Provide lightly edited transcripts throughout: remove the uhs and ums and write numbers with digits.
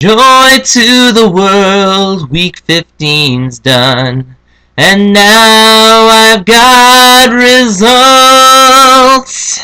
Joy to the world, week 15's done. And now I've got results.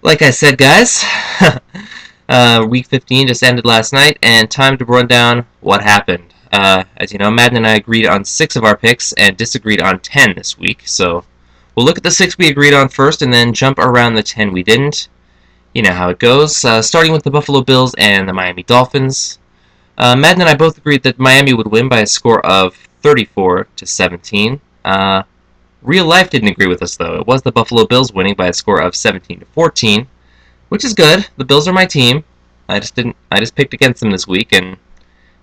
Like I said, guys, week 15 just ended last night, and time to run down what happened. As you know, Madden and I agreed on 6 of our picks and disagreed on 10 this week. So we'll look at the 6 we agreed on first and then jump around the 10 we didn't. You know how it goes. Starting with the Buffalo Bills and the Miami Dolphins. Madden and I both agreed that Miami would win by a score of 34-17. Real life didn't agree with us, though. It was the Buffalo Bills winning by a score of 17-14, which is good. The Bills are my team. I just picked against them this week, and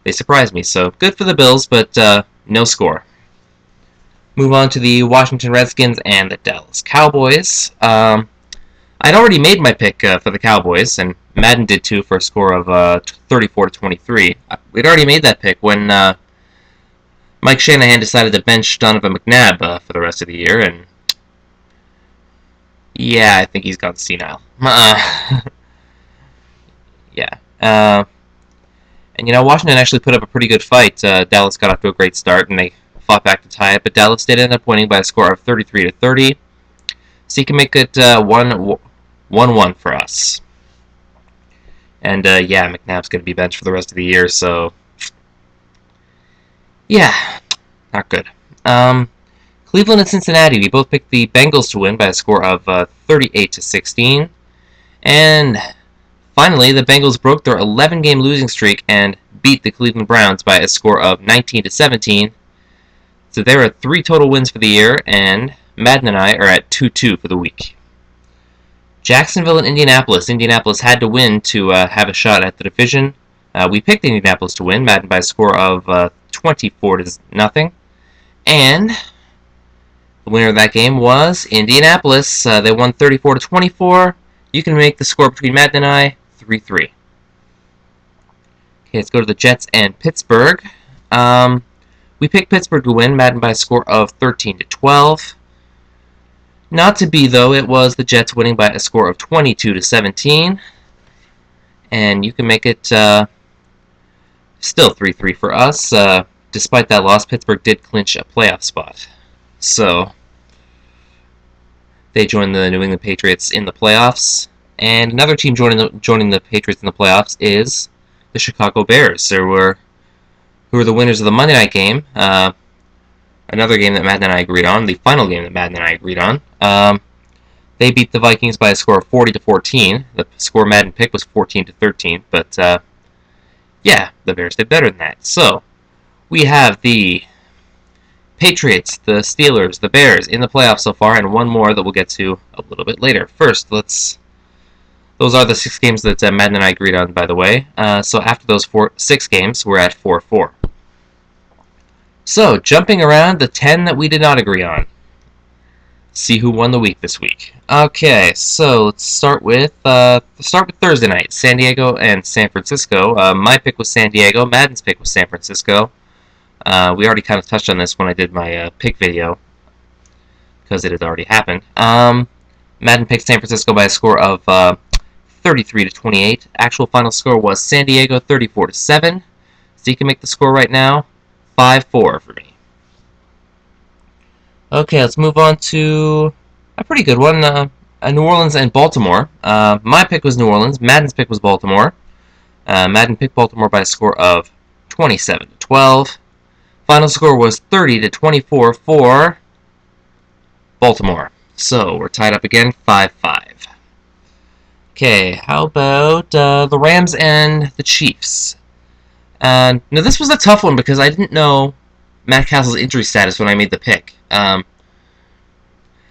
they surprised me. So good for the Bills, but no score. Move on to the Washington Redskins and the Dallas Cowboys. I'd already made my pick for the Cowboys, and Madden did too, for a score of 34-23. We'd already made that pick when Mike Shanahan decided to bench Donovan McNabb for the rest of the year, and yeah, I think he's gone senile. Yeah. And you know, Washington actually put up a pretty good fight. Dallas got off to a great start, and they fought back to tie it, but Dallas did end up winning by a score of 33-30. So you can make it 1-1 for us. And yeah, McNabb's going to be benched for the rest of the year, so yeah, not good. Cleveland and Cincinnati, we both picked the Bengals to win by a score of 38-16. And finally, the Bengals broke their 11-game losing streak and beat the Cleveland Browns by a score of 19-17. So there are 3 total wins for the year, and Madden and I are at 2-2 for the week. Jacksonville and Indianapolis. Indianapolis had to win to have a shot at the division. We picked Indianapolis to win, Madden by a score of 24-0. And the winner of that game was Indianapolis. They won 34-24. You can make the score between Madden and I 3-3. Okay, let's go to the Jets and Pittsburgh. We picked Pittsburgh to win, Madden by a score of 13-12. Not to be, though, it was the Jets winning by a score of 22-17. And you can make it still 3-3 for us. Despite that loss, Pittsburgh did clinch a playoff spot. So they joined the New England Patriots in the playoffs. And another team joining the Patriots in the playoffs is the Chicago Bears. Who were the winners of the Monday night game. Another game that Madden and I agreed on, the final game that Madden and I agreed on. They beat the Vikings by a score of 40-14. The score Madden picked was 14-13, but yeah, the Bears did better than that. So we have the Patriots, the Steelers, the Bears in the playoffs so far, and one more that we'll get to a little bit later. First, those are the 6 games that Madden and I agreed on, by the way. So after those 6 games, we're at 4-4. So, jumping around the 10 that we did not agree on. See who won the week this week. Okay, so let's start with Thursday night, San Diego and San Francisco. My pick was San Diego. Madden's pick was San Francisco. We already kind of touched on this when I did my pick video, because it had already happened. Madden picked San Francisco by a score of 33-28. Actual final score was San Diego 34-7. So you can make the score right now 5-4 for me. Okay, let's move on to a pretty good one. New Orleans and Baltimore. My pick was New Orleans. Madden's pick was Baltimore. Madden picked Baltimore by a score of 27-12. Final score was 30-24 for Baltimore. So we're tied up again, 5-5. Okay, how about the Rams and the Chiefs? Now, this was a tough one because I didn't know Matt Castle's injury status when I made the pick.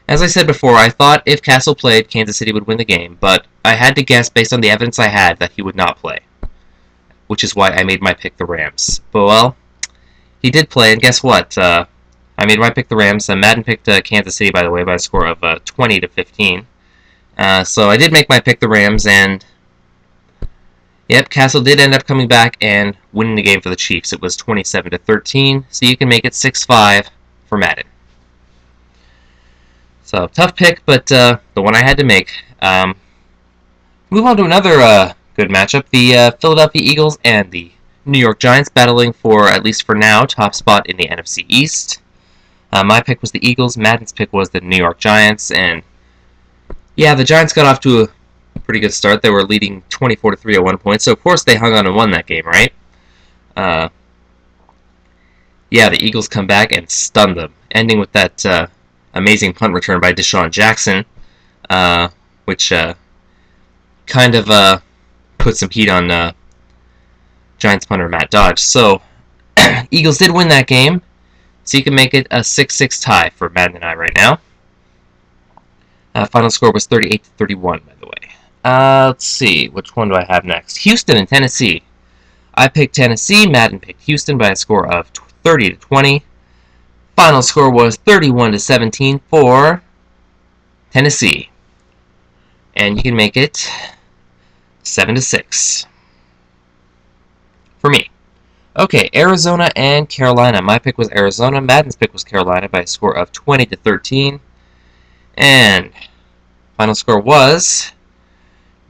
As I said before, I thought if Castle played, Kansas City would win the game, but I had to guess based on the evidence I had that he would not play, which is why I made my pick the Rams. But, well, he did play, and guess what? I made my pick the Rams. Madden picked Kansas City, by the way, by a score of 20-15. So I did make my pick the Rams, and yep, Castle did end up coming back and winning the game for the Chiefs. It was 27-13, so you can make it 6-5 for Madden. So, tough pick, but the one I had to make. Move on to another good matchup. The Philadelphia Eagles and the New York Giants battling for, at least for now, top spot in the NFC East. My pick was the Eagles. Madden's pick was the New York Giants. And yeah, the Giants got off to a pretty good start. They were leading 24-3 at one point. So, of course, they hung on and won that game, right? Yeah, the Eagles come back and stun them, ending with that amazing punt return by Deshaun Jackson, which kind of put some heat on Giants punter Matt Dodge. So, Eagles did win that game, so you can make it a 6-6 tie for Madden and I right now. Final score was 38-31, by the way. Let's see, which one do I have next? Houston and Tennessee. I picked Tennessee. Madden picked Houston by a score of 30-20. Final score was 31-17 for Tennessee. And you can make it 7-6 for me. Okay, Arizona and Carolina. My pick was Arizona. Madden's pick was Carolina by a score of 20-13. And final score was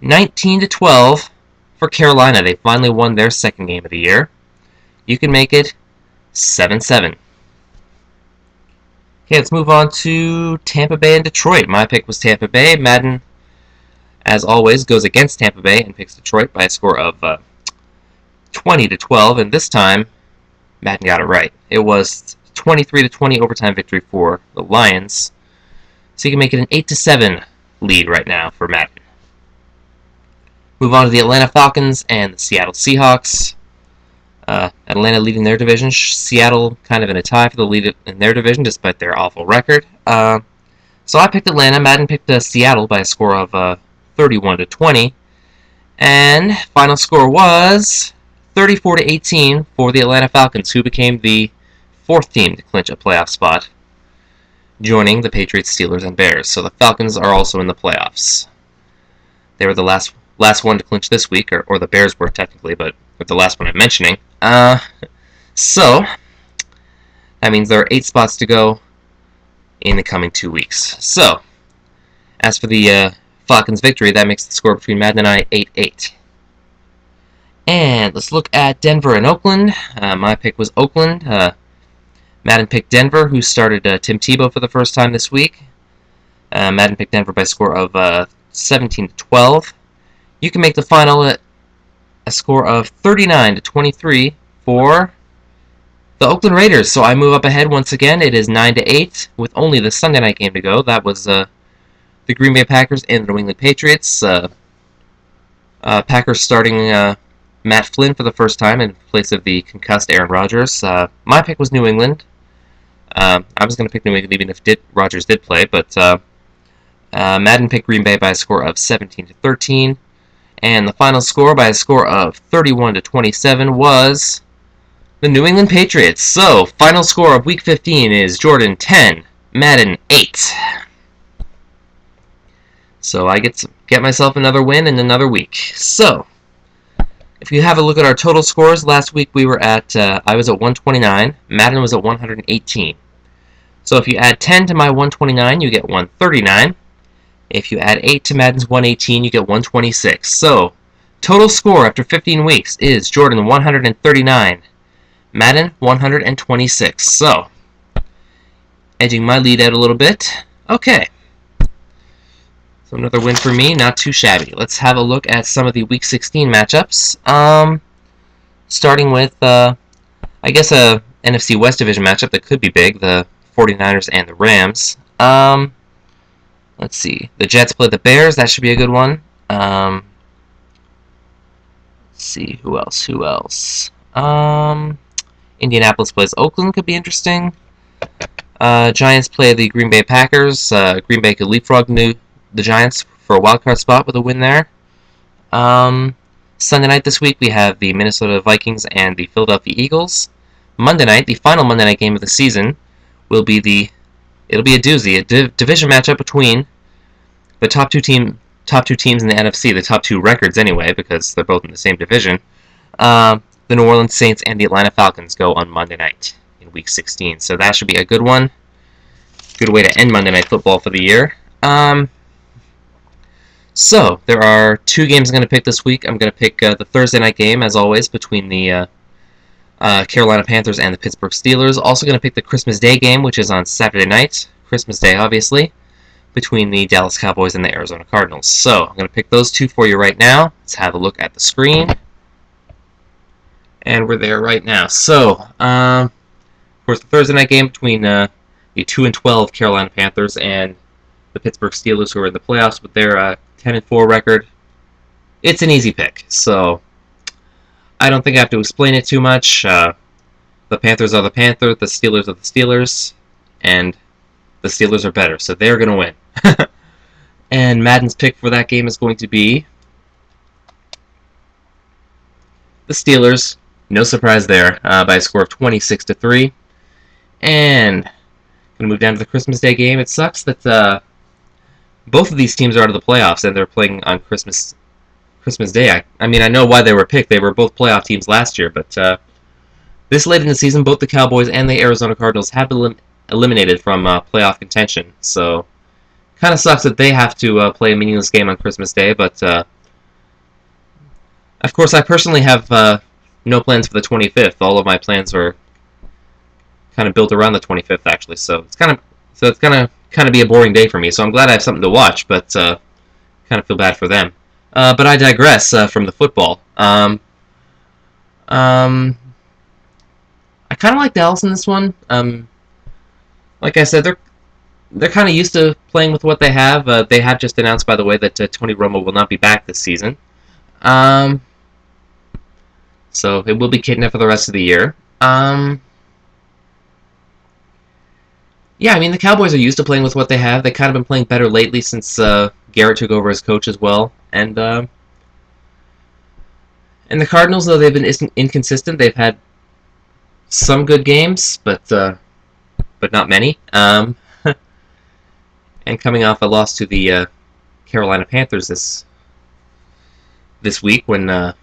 19-12 for Carolina. They finally won their second game of the year. You can make it 7-7. Okay, let's move on to Tampa Bay and Detroit. My pick was Tampa Bay. Madden, as always, goes against Tampa Bay and picks Detroit by a score of 20-12, and this time, Madden got it right. It was 23-20 overtime victory for the Lions. So you can make it an 8-7 lead right now for Madden. Move on to the Atlanta Falcons and the Seattle Seahawks. Atlanta leading their division. Seattle kind of in a tie for the lead in their division, despite their awful record. So I picked Atlanta. Madden picked Seattle by a score of 31-20. And final score was 34-18 for the Atlanta Falcons, who became the fourth team to clinch a playoff spot, joining the Patriots, Steelers, and Bears. So the Falcons are also in the playoffs. They were the last one to clinch this week, or the Bears were technically, but the last one I'm mentioning. So that means there are 8 spots to go in the coming 2 weeks. So as for the Falcons' victory, that makes the score between Madden and I 8-8. And let's look at Denver and Oakland. My pick was Oakland. Madden picked Denver, who started Tim Tebow for the first time this week. Madden picked Denver by a score of 17-12. You can make the final a score of 39-23 for the Oakland Raiders. So I move up ahead once again. It is 9-8 with only the Sunday night game to go. That was the Green Bay Packers and the New England Patriots. Packers starting Matt Flynn for the first time in place of the concussed Aaron Rodgers. My pick was New England. I was going to pick New England even if Rodgers did play, but Madden picked Green Bay by a score of 17-13. And the final score by a score of 31-27 was the New England Patriots. So, final score of Week 15 is Jordan 10, Madden 8. So I get myself another win in another week. So, if you have a look at our total scores, last week we were at, I was at 129, Madden was at 118. So if you add 10 to my 129, you get 139. If you add 8 to Madden's 118, you get 126. So, total score after 15 weeks is Jordan 139, Madden 126. So, edging my lead out a little bit. Okay. So another win for me, not too shabby. Let's have a look at some of the Week 16 matchups. Starting with, I guess, a NFC West Division matchup that could be big, the 49ers and the Rams. Let's see. The Jets play the Bears. That should be a good one. Let's see. Who else? Indianapolis plays Oakland. Could be interesting. Giants play the Green Bay Packers. Green Bay could leapfrog the Giants for a wildcard spot with a win there. Sunday night this week, we have the Minnesota Vikings and the Philadelphia Eagles. Monday night, the final Monday night game of the season, will be it'll be a doozy, a division matchup between the top two teams in the NFC, the top 2 records anyway, because they're both in the same division. The New Orleans Saints and the Atlanta Falcons go on Monday night in Week 16, so that should be a good one. Good way to end Monday Night Football for the year. So, there are 2 games I'm going to pick this week. I'm going to pick the Thursday night game, as always, between the Carolina Panthers and the Pittsburgh Steelers. Also going to pick the Christmas Day game, which is on Saturday night. Christmas Day, obviously, between the Dallas Cowboys and the Arizona Cardinals. So, I'm going to pick those 2 for you right now. Let's have a look at the screen. And we're there right now. So, of course, the Thursday night game between the 2-12 Carolina Panthers and the Pittsburgh Steelers, who are in the playoffs with their 10-4 record. It's an easy pick, so I don't think I have to explain it too much. The Panthers are the Panthers, the Steelers are the Steelers, and the Steelers are better, so they're going to win. And Madden's pick for that game is going to be the Steelers. No surprise there, by a score of 26-3. And going to move down to the Christmas Day game. It sucks that both of these teams are out of the playoffs, and they're playing on Christmas Day. I mean, I know why they were picked. They were both playoff teams last year, but this late in the season, both the Cowboys and the Arizona Cardinals have been eliminated from playoff contention. So, kind of sucks that they have to play a meaningless game on Christmas Day, but of course, I personally have no plans for the 25th. All of my plans were kind of built around the 25th, actually. So it's gonna kind of be a boring day for me. So I'm glad I have something to watch, but kind of feel bad for them. But I digress from the football. I kind of like Dallas in this one. Like I said, they're kind of used to playing with what they have. They have just announced, by the way, that Tony Romo will not be back this season. So it will be Kitna for the rest of the year. Yeah, I mean, the Cowboys are used to playing with what they have. They've kind of been playing better lately since Garrett took over as coach as well. And the Cardinals, though they've been inconsistent, they've had some good games, but not many. And coming off a loss to the Carolina Panthers this week, when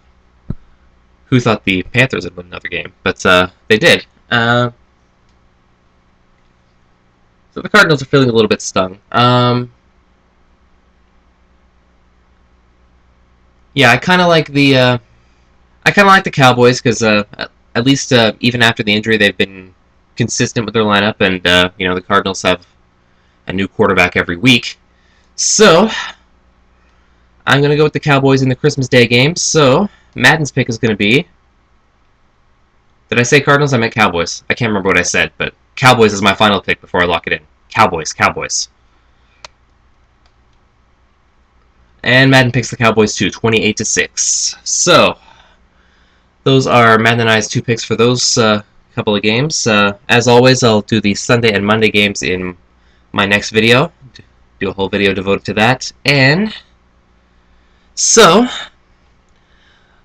who thought the Panthers would win another game? But they did. So the Cardinals are feeling a little bit stung. Yeah, I kind of like the Cowboys because at least even after the injury, they've been consistent with their lineup, and the Cardinals have a new quarterback every week. So I'm gonna go with the Cowboys in the Christmas Day game. So Madden's pick is gonna be. Did I say Cardinals? I meant Cowboys. I can't remember what I said, but Cowboys is my final pick before I lock it in. Cowboys. And Madden picks the Cowboys too, 28-6. So, those are Madden and I's 2 picks for those couple of games. As always, I'll do the Sunday and Monday games in my next video. Do a whole video devoted to that. And so,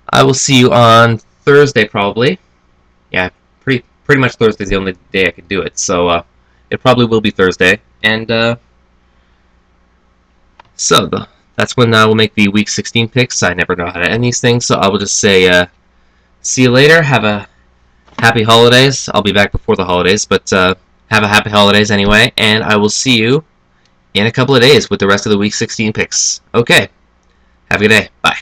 I will see you on Thursday probably. Yeah, pretty much Thursday's the only day I can do it. So, it probably will be Thursday. And that's when we'll make the Week 16 picks. I never know how to end these things, so I will just say see you later. Have a happy holidays. I'll be back before the holidays, but have a happy holidays anyway, and I will see you in a couple of days with the rest of the Week 16 picks. Okay. Have a good day. Bye.